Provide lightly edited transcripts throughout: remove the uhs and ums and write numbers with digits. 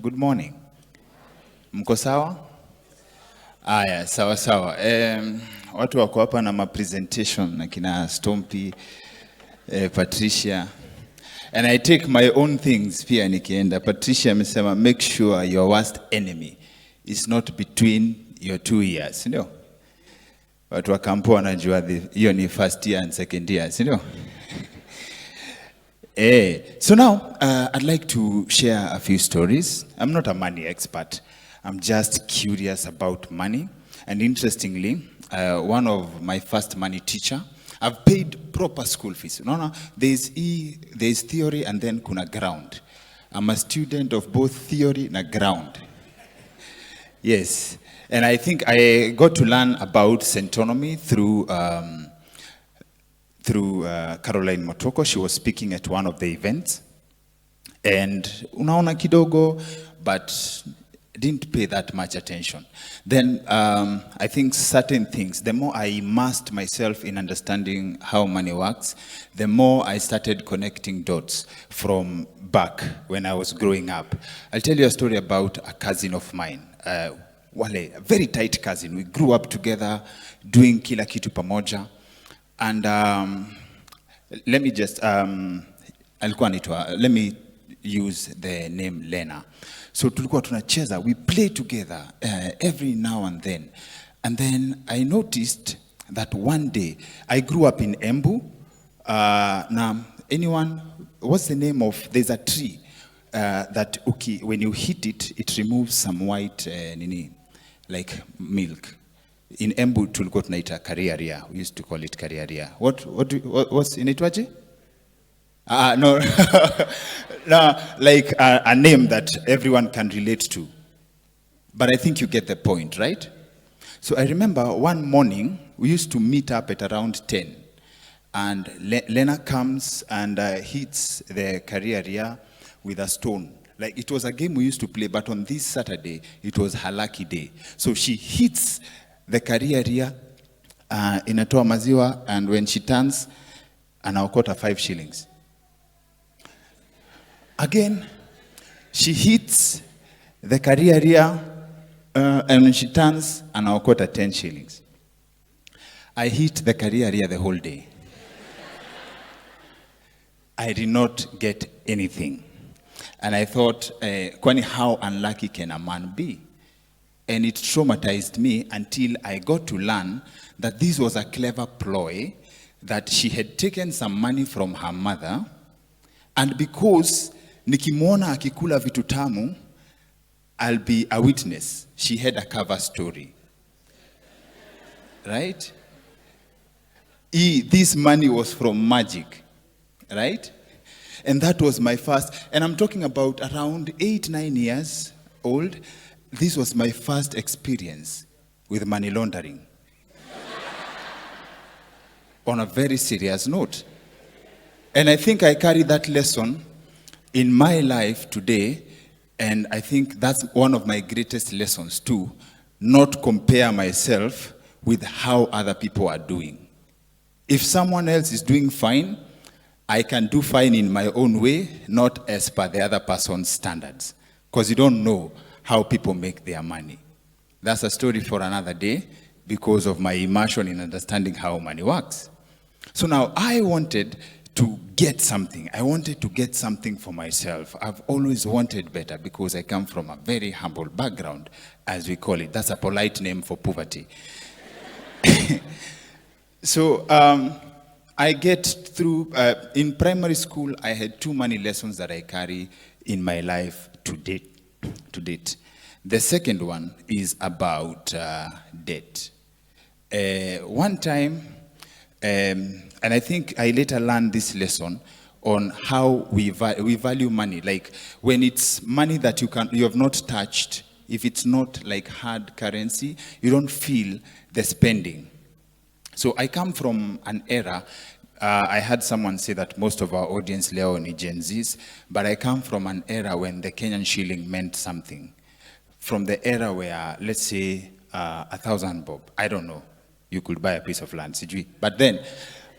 Good morning. Mko sawa? Aya, sawa sawa. Watu wako hapa na ma-presentation na kina Stompy, Patricia. And I take my own things pia nikienda. Patricia amesema make sure your worst enemy is not between your 2 ears, ndio? Watu wa kampo wanajua hiyo ni first year and second year, ndio? So now, I'd like to share a few stories. I'm not a money expert. I'm just curious about money. And interestingly, one of my first money teacher, I've paid proper school fees. No, there's theory and then kuna ground. I'm a student of both theory and ground. Yes. And I think I got to learn about Centonomy through Caroline Motoko. She was speaking at one of the events. And unaona kidogo, but didn't pay that much attention. Then I think certain things, the more I immersed myself in understanding how money works, the more I started connecting dots from back when I was growing up. I'll tell you a story about a cousin of mine. Wale, a very tight cousin. We grew up together, doing kila kitu pamoja. And let me just, let me use the name Lena. So tulikuwa tunacheza, we play together every now and then. And then I noticed that one day, I grew up in Embu. Now, anyone, what's the name of, there's a tree that when you hit it, it removes some white, like milk. In Embu, tulikuwa tunaita kariaria. We used to call it kariaria. What's in it, Waji? No, no, like a name that everyone can relate to. But I think you get the point, right? So I remember one morning, we used to meet up at around 10. And Lena comes and hits the kariaria with a stone. Like it was a game we used to play, but on this Saturday, it was her lucky day. So she hits the kariaria, inatoa maziwa, and when she turns, anaokota 5 shillings. Again, she hits the kariaria, and when she turns, anaokota 10 shillings. I hit the kariaria the whole day. I did not get anything. And I thought, kwani how unlucky can a man be? And it traumatized me until I got to learn that this was a clever ploy, that she had taken some money from her mother, and because nikimwona akikula vitu tamu, I'll be a witness. She had a cover story. Right? This money was from magic. Right? And that was my first, and I'm talking about around 8-9 years old. This was my first experience with money laundering. On a very serious note. And I think I carry that lesson in my life today, and I think that's one of my greatest lessons too, not compare myself with how other people are doing. If someone else is doing fine, I can do fine in my own way, not as per the other person's standards, because you don't know how people make their money. That's a story for another day because of my immersion in understanding how money works. So now I wanted to get something. I wanted to get something for myself. I've always wanted better because I come from a very humble background, as we call it. That's a polite name for poverty. So I get through, in primary school, I had 2 money lessons that I carry in my life to date. The second one is about debt. One time, and I think I later learned this lesson on how we value money. Like when it's money that you have not touched, if it's not like hard currency, you don't feel the spending. So I come from an era, I had someone say that most of our audience leo ni Gen Zs, but I come from an era when the Kenyan shilling meant something. From the era where, let's say, 1,000 bob, I don't know, you could buy a piece of land, sijui. But then,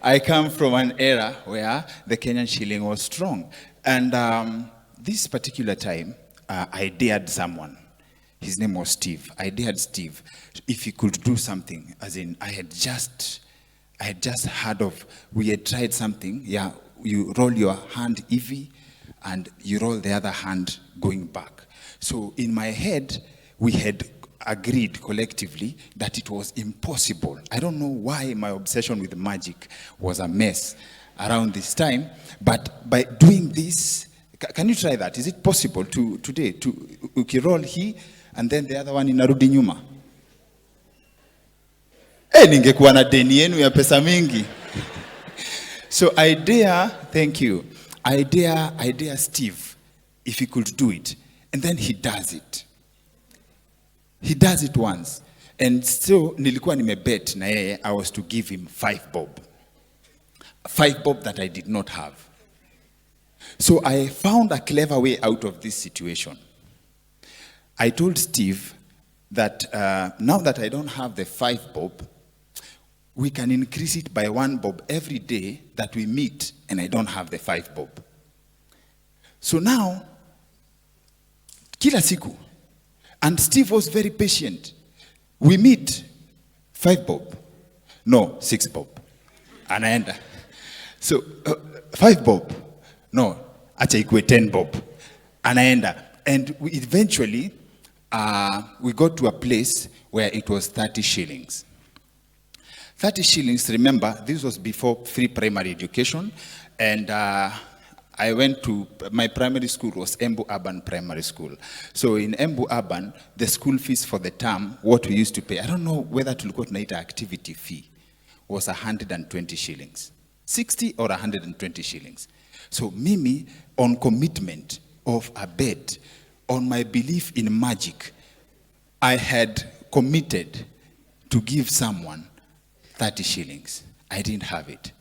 I come from an era where the Kenyan shilling was strong. And this particular time, I dared someone. His name was Steve. I dared Steve if he could do something. As in, I had just heard of, we had tried something. Yeah, you roll your hand Evie, and you roll the other hand going back. So in my head, we had agreed collectively that it was impossible. I don't know why my obsession with magic was a mess around this time, but by doing this, can you try that? Is it possible today to ukiroll hii and then the other one inarudi nyuma? Ningekuwa na deni yenu ya pesa mingi. So I dare, thank you. I dare Steve if he could do it. And then he does it. He does it once. And so nilikuwa nimebet na yeye, I was to give him 5 bob. 5 bob that I did not have. So I found a clever way out of this situation. I told Steve that now that I don't have the 5 bob, we can increase it by 1 bob every day that we meet and I don't have the 5 bob. So now, kila siku, and Steve was very patient. We meet 5 bob. No, 6 bob. Anaenda. So 5 bob. No, acha ikue 10 bob. Anaenda. And we eventually, we got to a place where it was 30 shillings. 30 shillings, remember, this was before free primary education. And I went to, my primary school was Embu Urban Primary School. So in Embu Urban, the school fees for the term, what we used to pay, I don't know whether tulikuwa tunaita activity fee, was 120 shillings. 60 or 120 shillings. So Mimi, on commitment of a bet, on my belief in magic, I had committed to give someone 30 shillings. I didn't have it.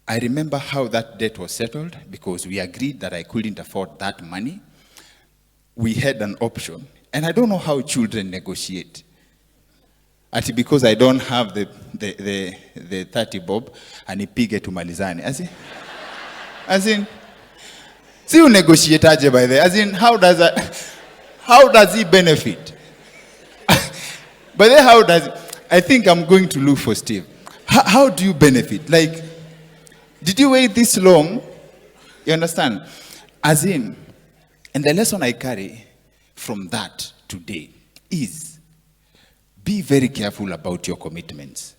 I remember how that debt was settled because we agreed that I couldn't afford that money. We had an option. And I don't know how children negotiate. Ati because I don't have the 30 bob, anipige tumalizane. As in, see you negotiate aje by there. As in, how does he benefit? But then how does, I think I'm going to look for Steve. How do you benefit? Like, did you wait this long? You understand? As in, and the lesson I carry from that today is be very careful about your commitments.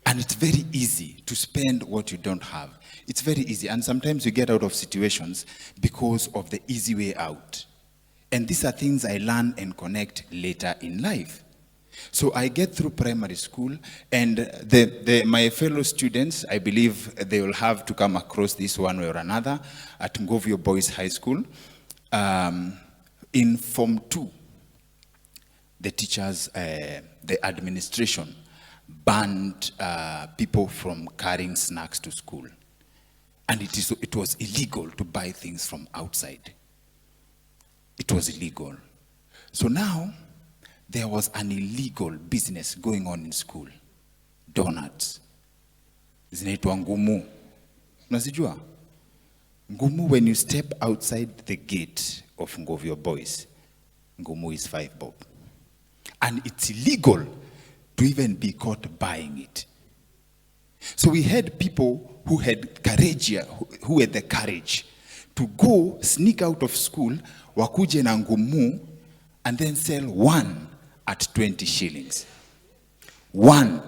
And it's very easy to spend what you don't have. It's very easy. And sometimes you get out of situations because of the easy way out. And these are things I learn and connect later in life. So I get through primary school, and my fellow students, I believe they will have to come across this one way or another at Ngovio Boys High School. In Form 2, the teachers, the administration banned people from carrying snacks to school. And it was illegal to buy things from outside. It was illegal. So now, there was an illegal business going on in school. Donuts. Zinaitwa ngumu. Unazijua? Ngumu, when you step outside the gate of Ngovio Boys, ngumu is 5 bob. And it's illegal to even be caught buying it. So we had people who had courage, who had the courage to go sneak out of school, wakuje na ngumu, and then sell one at 20 shillings. One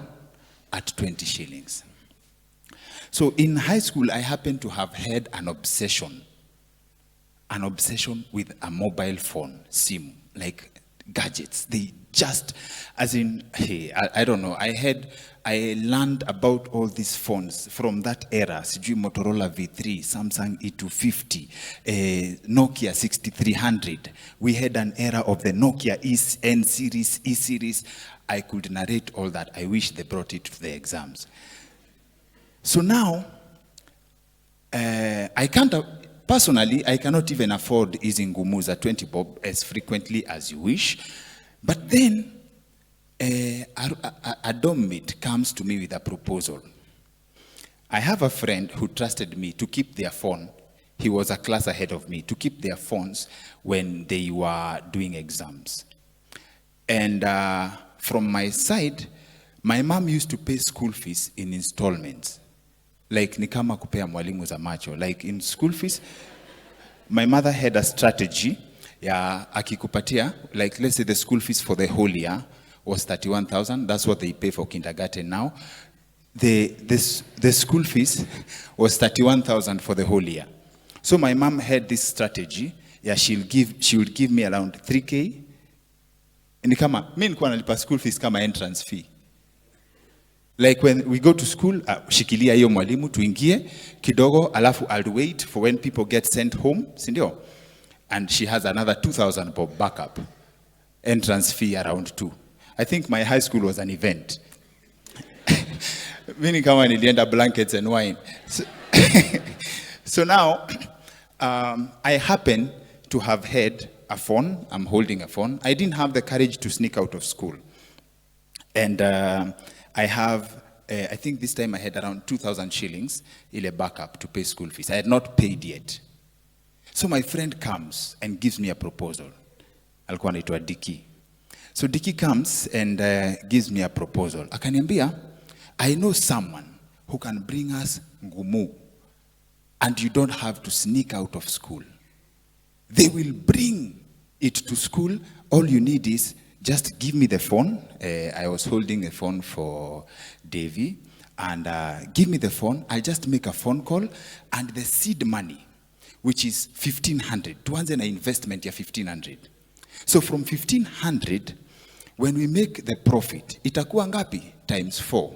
at 20 shillings. So in high school, I happened to have had an obsession with a mobile phone, SIM, like gadgets. They just, as in, hey, I don't know, I learned about all these phones from that era. Sijui Motorola V3, Samsung E250, Nokia 6300. We had an era of the Nokia N series, E series. I could narrate all that. I wish they brought it to the exams. So now, personally, I cannot even afford easy ngumus at 20 bob as frequently as you wish. But then, a dorm mate comes to me with a proposal. I have a friend who trusted me to keep their phone He was a class ahead of me, to keep their phones when they were doing exams. And from my side, my mom used to pay school fees in installments. Like ni kama kupea mwalimu za macho. Like in school fees, my mother had a strategy. Ya akikupatia, like let's say the school fees for the whole year was 31,000. That's what they pay for kindergarten now. The school fees was 31,000 for the whole year. So my mom had this strategy. Yeah, she would give me around 3K. Ni kama mimi nilikuwa nalipa school fees kama entrance fee. Like when we go to school, shikilia hiyo mwalimu tuingie kidogo, alafu I'll wait for when people get sent home, si ndio? And she has another 2,000 for backup. Entrance fee around 2. I think my high school was an event. Mimi kama nilienda blankets and wine. So now, I happen to have had a phone. I'm holding a phone. I didn't have the courage to sneak out of school. And I have, I think this time I had around 2,000 shillings ile backup to pay school fees. I had not paid yet. So my friend comes and gives me a proposal. Alikuwa anaitwa Diki. So Diki comes and gives me a proposal. Akaniambia, I know someone who can bring us ngumu, and you don't have to sneak out of school. They will bring it to school. All you need is just give me the phone. I was holding a phone for Davy. And give me the phone. I'll just make a phone call. And the seed money, which is 1,500. Tuanze na investment ya 1,500. So from 1,500, when we make the profit, itakuwa ngapi? Times 4.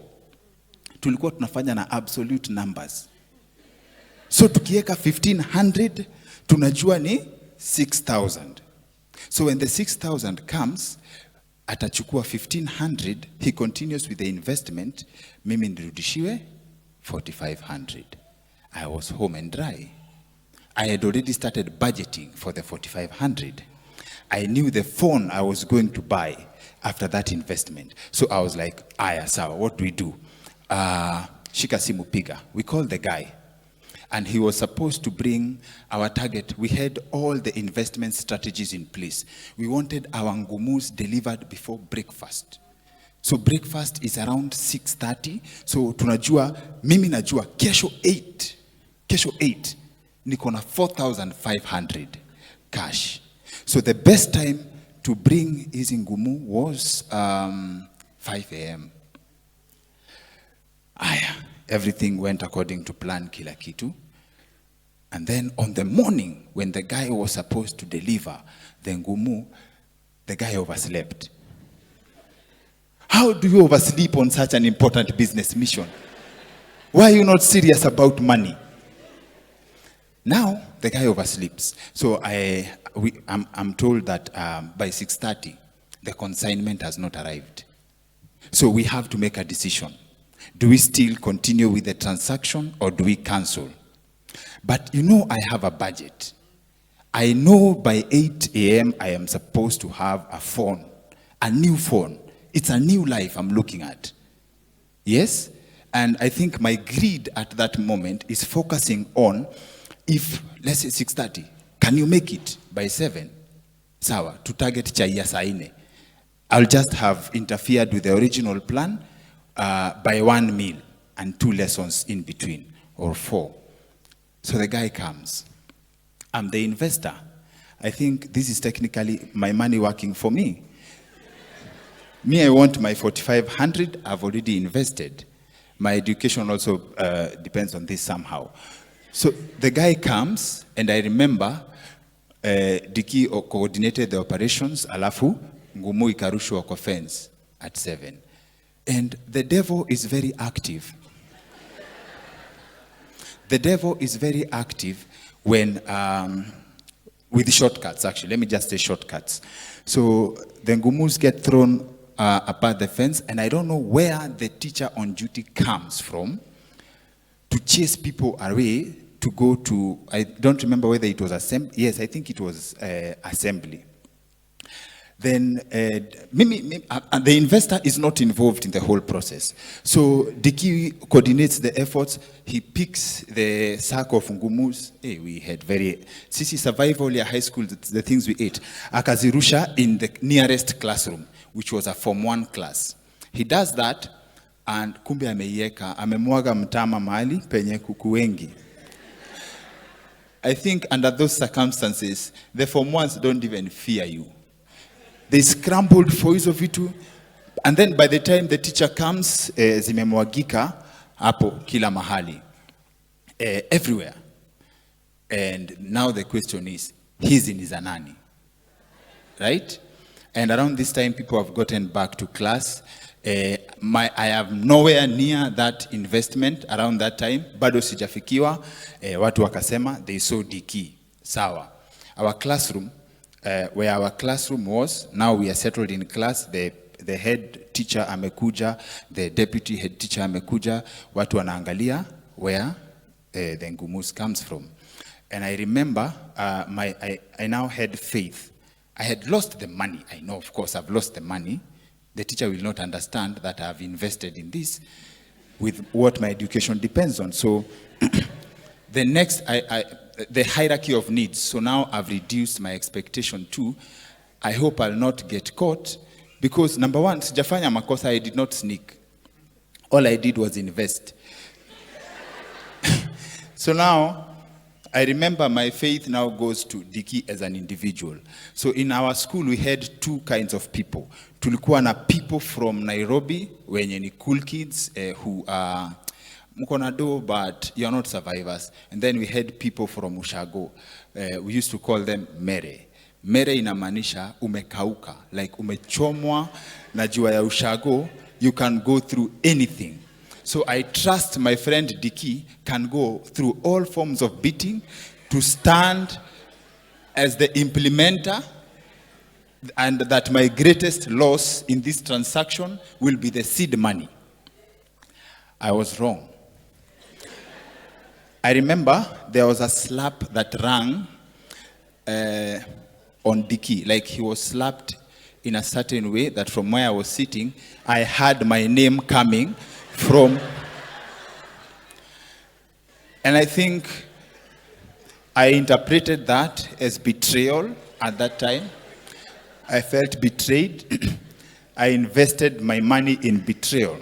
Tulikuwa tunafanya na absolute numbers. So tukieka 1,500, tunajua ni 6,000. So when the 6,000 comes, atachukua 1,500, he continues with the investment, mimi nirudishiwe 4,500. I was home and dry. I had already started budgeting for the 4,500. I knew the phone I was going to buy after that investment. So I was like, aya sawa, what do we do? Shika simu piga. We called the guy. And he was supposed to bring our target. We had all the investment strategies in place. We wanted our ngumus delivered before breakfast. So breakfast is around 6:30. So tunajua, mimi najua, kesho 8, niko na 4,500 cash. So the best time to bring hizi ngumu was 5 a.m. Everything went according to plan, kila kitu. And then on the morning, when the guy was supposed to deliver the ngumu, the guy overslept. How do you oversleep on such an important business mission? Why are you not serious about money? Now, the guy oversleeps. So I'm told that by 6:30, the consignment has not arrived. So we have to make a decision. Do we still continue with the transaction or do we cancel? But you know, I have a budget. I know by 8 a.m. I am supposed to have a phone, a new phone. It's a new life I'm looking at. Yes? And I think my greed at that moment is focusing on, if, let's say 6:30, can you make it by 7? Sawa, to target chai ya saa 4. I'll just have interfered with the original plan by 1 meal and 2 lessons in between, or 4. So the guy comes. I'm the investor. I think this is technically my money working for me. Me, I want my 4,500. I've already invested. My education also depends on this somehow. So the guy comes, and I remember Diki coordinated the operations, alafu ngumu ikarushwa kwa fence at 7. And the devil is very active. The devil is very active when, with shortcuts, actually. Let me just say shortcuts. So the ngumus get thrown apart the fence, and I don't know where the teacher on duty comes from to chase people away to go to, I don't remember whether it was assembly. Yes, I think it was assembly. Then the investor is not involved in the whole process. So Diki coordinates the efforts. He picks the sack of ngumus. Hey, we had sisi survival ya high school, the things we ate. Akazirusha in the nearest classroom, which was a Form 1 class. He does that, and kumbe ameieka, amemwaga mtama mahali penye kuku wengi. I think under those circumstances, the Form 1s don't even fear you. They scrambled for hizo vitu, and then by the time the teacher comes, zimemwagika hapo kila mahali, everywhere. And now the question is, hizi ni za nani? Right? And around this time, people have gotten back to class. I am nowhere near that investment around that time. Bado sijafikiwa. Watu wakasema, they saw Diki. Sawa. Our classroom, where our classroom was, now we are settled in class. The head teacher amekuja, the deputy head teacher amekuja. Watu wanaangalia where the ngumus comes from. And I remember I now had faith. I had lost the money. I know, of course, I've lost the money. The teacher will not understand that I've invested in this with what my education depends on. So the next, the hierarchy of needs. So now I've reduced my expectation to, I hope I'll not get caught, because number one, sijafanya makosa, I did not sneak. All I did was invest. So now, I remember my faith now goes to Diki as an individual. So in our school, we had two kinds of people. Tulikuwa na people from Nairobi, wenye ni cool kids who are mkonado, but you're not survivors. And then we had people from Ushago. We used to call them mere. Mere inamaanisha umekauka, like umechomwa na jua ya Ushago, you can go through anything. So I trust my friend Diki can go through all forms of beating to stand as the implementer, and that my greatest loss in this transaction will be the seed money. I was wrong. I remember there was a slap that rang on Diki, like he was slapped in a certain way that from where I was sitting, I had my name coming from, and I think I interpreted that as betrayal at that time. I felt betrayed. I invested my money in betrayal.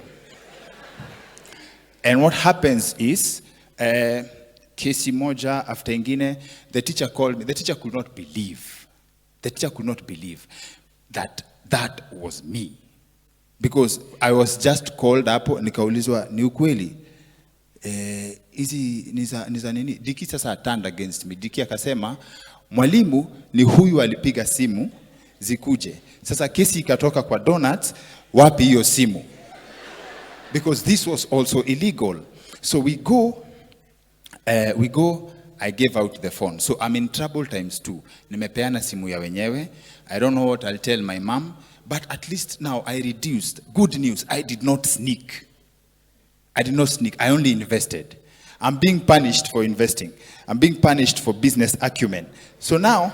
And what happens is, kesi moja after ingine, the teacher called me. The teacher could not believe. The teacher could not believe that that was me. Because I was just called hapo, nikaulizwa ni ukweli. Hizi niza nini? Diki sasa turned against me. Diki akasema, mwalimu ni huyu alipiga simu, zikuje. Sasa kesi ikatoka kwa Donuts, wapi hiyo simu? Because this was also illegal. So we go, I gave out the phone. So I'm in trouble times two. Nimepeana simu ya wenyewe. I don't know what I'll tell my mom. But at least now I reduced. Good news, I did not sneak. I did not sneak, I only invested. I'm being punished for investing. I'm being punished for business acumen. So now,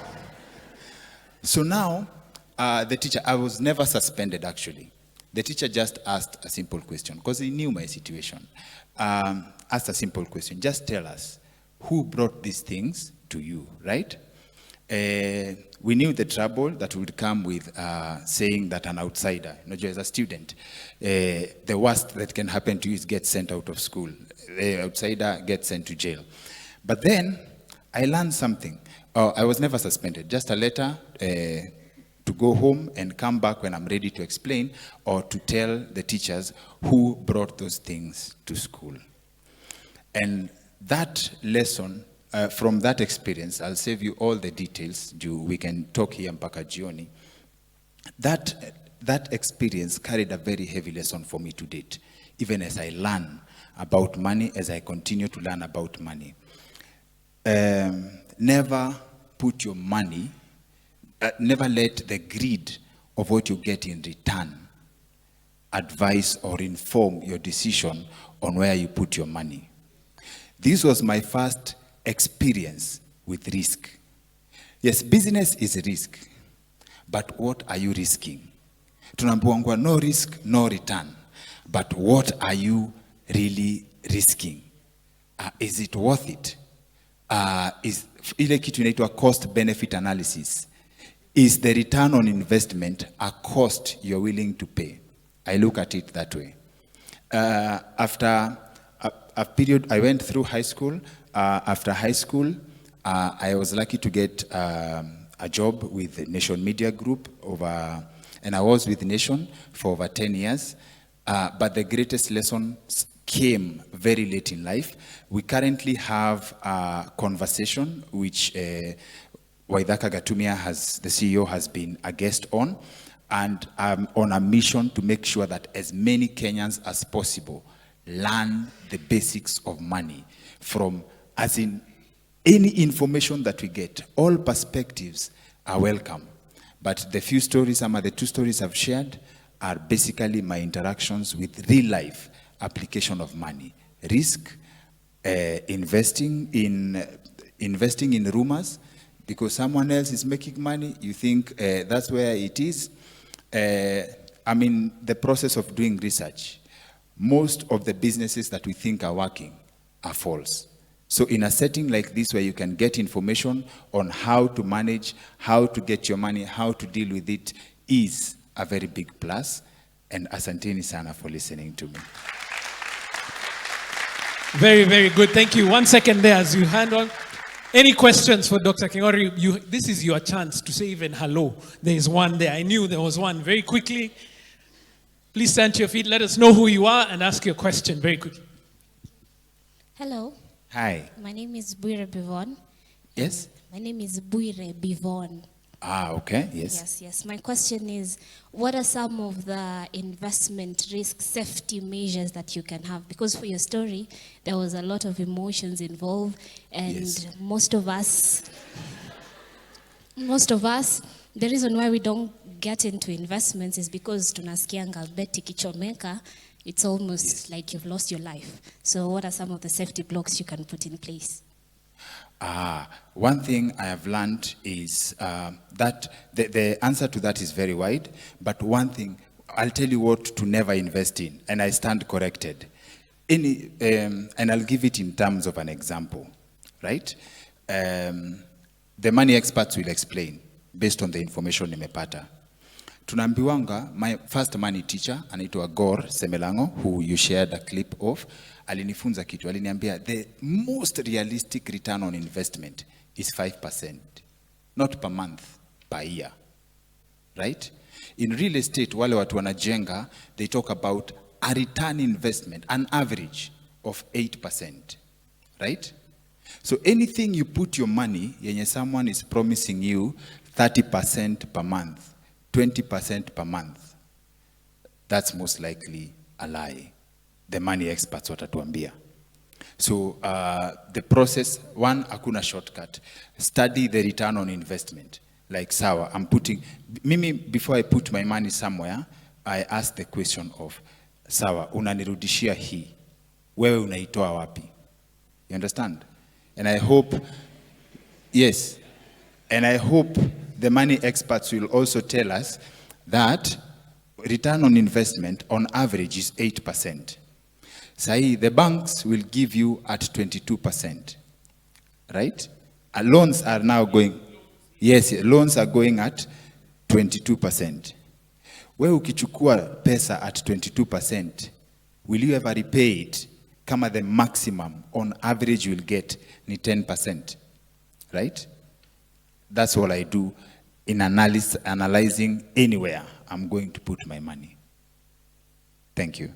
the teacher, I was never suspended actually. The teacher just asked a simple question, because he knew my situation. Asked a simple question, just tell us, who brought these things to you, right? We knew the trouble that would come with saying that an outsider, not as a student, the worst that can happen to you is get sent out of school. The outsider gets sent to jail. But then I learned something. I was never suspended, just a letter to go home and come back when I'm ready to explain, or to tell the teachers who brought those things to school. And that lesson, from that experience, I'll save you all the details. We can talk here mpaka jioni. That experience carried a very heavy lesson for me to date, even as I learn about money, as I continue to learn about money. Never put your money, never let the greed of what you get in return advise or inform your decision on where you put your money. This was my first experience with risk. Yes, business is a risk, but what are you risking? Tunaambiwa no risk, no return. But what are you really risking? Is it worth it? Is ile kitu inaitwa cost benefit analysis. Is the return on investment a cost you're willing to pay? I look at it that way. After a period, I went through high school. After high school, I was lucky to get a job with the Nation Media Group and I was with Nation for over 10 years. But the greatest lesson came very late in life. We currently have a conversation which Waceke Gatumia, the CEO, has been a guest on, and I'm on a mission to make sure that as many Kenyans as possible learn the basics of money from, as in any information that we get. All perspectives are welcome, but the few stories, some of the 2 stories I've shared, are basically my interactions with real life application of money. Risk, investing in rumors, because someone else is making money, you think that's where it is. I mean, the process of doing research, most of the businesses that we think are working are false. So in a setting like this where you can get information on how to manage, how to get your money, how to deal with it, is a very big plus. And asanteni sana for listening to me. Very, very good. Thank you. 1 second there as you hand on. Any questions for Dr. Kingori? This is your chance to say even hello. There is one there. I knew there was one. Very quickly. Please stand to your feet. Let us know who you are and ask your question very quickly. Hello. Hi. My name is Buire Bivon. Yes? My name is Buire Bivon. Okay. Yes. Yes. My question is, what are some of the investment risk safety measures that you can have? Because for your story, there was a lot of emotions involved, and yes. most of us, the reason why we don't get into investments is because tunasikianga beti kichomeka. It's almost like you've lost your life. So what are some of the safety blocks you can put in place? One thing I have learned is that the answer to that is very wide, but one thing, I'll tell you what to never invest in, and I stand corrected. And I'll give it in terms of an example, right? The money experts will explain based on the information nimepata. Tunaambiwanga, my first money teacher, anaitwa Gor Semelango, who you shared a clip of, alinifunza kitu, aliniambia, the most realistic return on investment is 5%, not per month, per year, right? In real estate, wale watu wanajenga, they talk about a return investment, an average of 8%, right? So anything you put your money, yenye someone is promising you 30% per month, 20% per month, that's most likely a lie. The money experts watatuambia. So the process, one, hakuna shortcut. Study the return on investment. Like sawa, Mimi, before I put my money somewhere, I ask the question of, sawa, unanirudishia hii, wewe unaitoa wapi? You understand? And I hope, yes, and I hope the money experts will also tell us that return on investment on average is 8%. Say the banks will give you at 22%, right? Loans are now going, yes, loans are going at 22%. Wewe ukichukua pesa at 22%, will you ever repay it? Kama the maximum on average you will get ni 10%, right? That's all I do in analyzing anywhere I'm going to put my money. Thank you.